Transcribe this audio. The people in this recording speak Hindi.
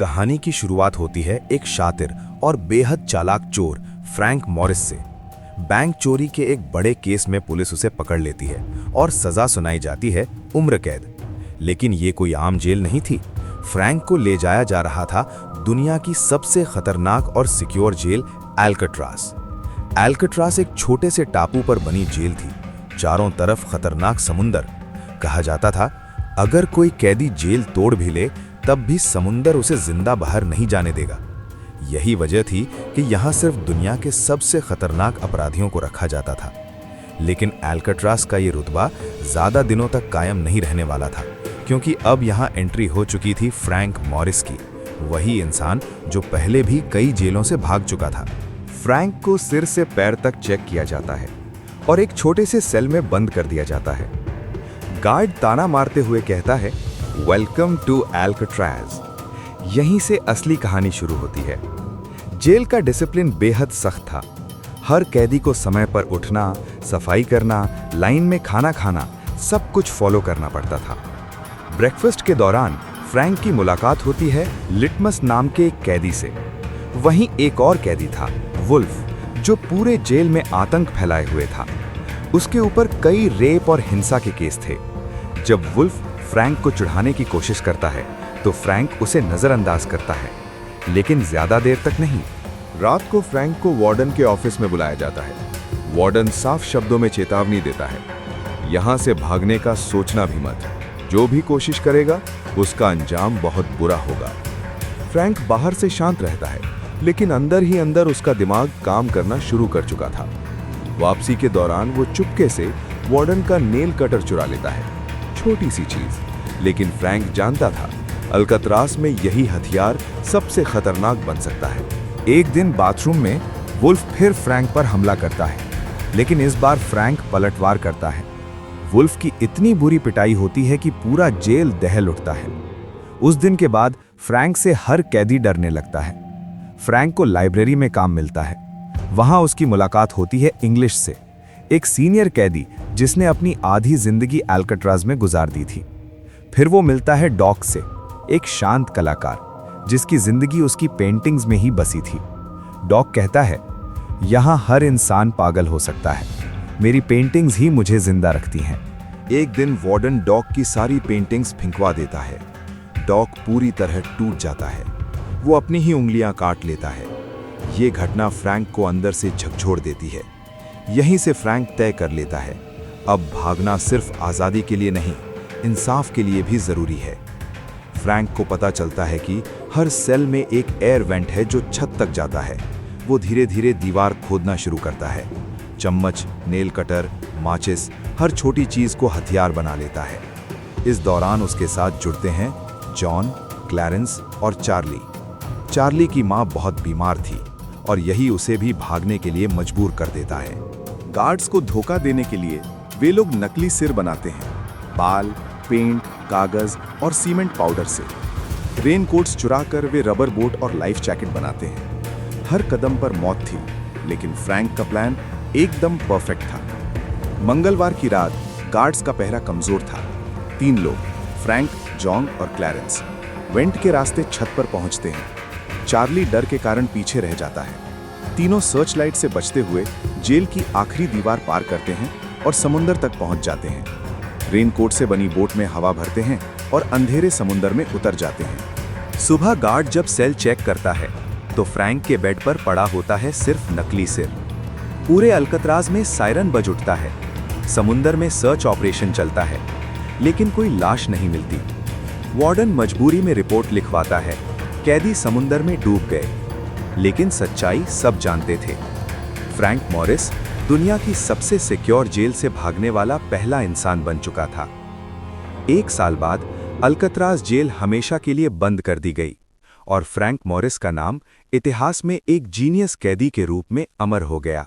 कहानी की शुरुआत होती है एक शातिर और बेहद चालाक चोर फ्रैंक मॉरिस से। बैंक चोरी के एक बड़े केस में पुलिस उसे पकड़ लेती है और सजा सुनाई जाती है उम्र कैद। लेकिन ये कोई आम जेल नहीं थी। फ्रैंक को ले जाया जा रहा था दुनिया की सबसे खतरनाक और सिक्योर जेल अल्काट्राज। अल्काट्राज एक छोटे से टापू पर बनी जेल थी, चारों तरफ खतरनाक समुंदर। कहा जाता था अगर कोई कैदी जेल तोड़ भी ले तब भी समुंदर उसे जिंदा बाहर नहीं जाने देगा। यही वजह थी कि यहाँ सिर्फ दुनिया के सबसे खतरनाक अपराधियों को रखा जाता था। लेकिन अल्काट्राज का ये रुतबा ज्यादा दिनों तक कायम नहीं रहने वाला था, क्योंकि अब यहाँ एंट्री हो चुकी थी फ्रैंक मॉरिस की, वही इंसान जो पहले भी कई जेलों से भाग चुका था। फ्रैंक को सिर से पैर तक चेक किया जाता है और एक छोटे से सेल में बंद कर दिया जाता है। गार्ड ताना मारते हुए कहता है, वेलकम टू अल्काट्राज। यहीं से असली कहानी शुरू होती है। जेल का डिसिप्लिन बेहद सख्त था। हर कैदी को समय पर उठना, सफाई करना, लाइन में खाना खाना, सब कुछ फॉलो करना पड़ता था। ब्रेकफास्ट के दौरान फ्रैंक की मुलाकात होती है लिटमस नाम के एक कैदी से। वहीं एक और कैदी था, वुल्फ, जो पूरे जेल में आतंक फैलाए हुए था। उसके ऊपर कई रेप और हिंसा के केस थे। जब वुल्फ फ्रैंक को चिढ़ाने की कोशिश करता है तो फ्रैंक उसे नजरअंदाज करता है, लेकिन ज्यादा देर तक नहीं। रात को फ्रैंक को वार्डन के ऑफिस में बुलाया जाता है। वार्डन साफ शब्दों में चेतावनी देता है, यहां से भागने का सोचना भी मत। जो भी कोशिश करेगा उसका अंजाम बहुत बुरा होगा। फ्रैंक बाहर से शांत रहता है, लेकिन अंदर ही अंदर उसका दिमाग काम करना शुरू कर चुका था। वापसी के दौरान वो चुपके से वार्डन का नेल कटर चुरा लेता है, छोटी सी चीज, लेकिन फ्रैंक जानता था अल्काट्राज में यही हथियार सबसे खतरनाक बन सकता है। एक दिन बाथरूम में वुल्फ फिर फ्रैंक पर हमला करता है, लेकिन इस बार फ्रैंक पलटवार करता है। वुल्फ की इतनी बुरी पिटाई होती है कि पूरा जेल दहल उठता है। उस दिन के बाद फ्रैंक से हर कैदी डरने लगता है। फ्रैंक को लाइब्रेरी में काम मिलता है। वहां उसकी मुलाकात होती है इंग्लिश से, एक सीनियर कैदी जिसने अपनी आधी जिंदगी अल्काट्राज में गुजार दी थी। फिर वो मिलता है डॉक से, एक शांत कलाकार जिसकी जिंदगी उसकी पेंटिंग्स में ही बसी थी। डॉक कहता है, यहाँ हर इंसान पागल हो सकता है, मेरी पेंटिंग्स ही मुझे जिंदा रखती हैं। एक दिन वार्डन डॉक की सारी पेंटिंग्स फिंकवा देता है। डॉक पूरी तरह टूट जाता है। वो अपनी ही उंगलियां काट लेता है। ये घटना फ्रैंक को अंदर से झकझोर देती है। यहीं से फ्रैंक तय कर लेता है, अब भागना सिर्फ आज़ादी के लिए नहीं, इंसाफ के लिए भी ज़रूरी है। फ्रैंक को पता चलता है कि हर सेल में एक एयर वेंट है जो छत तक जाता है। वो धीरे धीरे दीवार खोदना शुरू करता है। चम्मच, नेल कटर, माचिस, हर छोटी चीज़ को हथियार बना लेता है। इस दौरान उसके साथ जुड़ते हैं जॉन, क्लैरेंस और चार्ली। चार्ली की माँ बहुत बीमार थी और यही उसे भी भागने के लिए मजबूर कर देता है। गार्ड्स को धोखा देने के लिए वे लोग नकली सिर बनाते हैं, बाल, पेंट, कागज और सीमेंट पाउडर से। रेनकोट्स चुराकर वे रबर बोट और लाइफ जैकेट बनाते हैं। हर कदम पर मौत थी, लेकिन फ्रैंक का प्लान एकदम परफेक्ट था। मंगलवार की रात गार्ड्स का पहरा कमजोर था। 3 लोग, फ्रैंक, जॉन और क्लैरेंस, वेंट के रास्ते छत पर पहुंचते हैं। चार्ली डर के कारण पीछे रह जाता है। तीनों सर्च लाइट से बचते हुए जेल की आखिरी दीवार पार करते हैं और समुंदर तक पहुंच जाते हैं। रेनकोट से बनी बोट में हवा भरते हैं और अंधेरे समुंदर में उतर जाते हैं। सुबह गार्ड जब सेल चेक करता है तो फ्रैंक के बेड पर पड़ा होता है सिर्फ नकली सिर। पूरे अल्काट्राज में सायरन बज उठता है। समुंदर में सर्च ऑपरेशन चलता है, लेकिन कोई लाश नहीं मिलती। वार्डन मजबूरी में रिपोर्ट लिखवाता है, कैदी समुंदर में डूब गए। लेकिन सच्चाई सब जानते थे। फ्रैंक मॉरिस दुनिया की सबसे सिक्योर जेल से भागने वाला पहला इंसान बन चुका था। 1 साल बाद अल्काट्राज जेल हमेशा के लिए बंद कर दी गई और फ्रैंक मॉरिस का नाम इतिहास में एक जीनियस कैदी के रूप में अमर हो गया।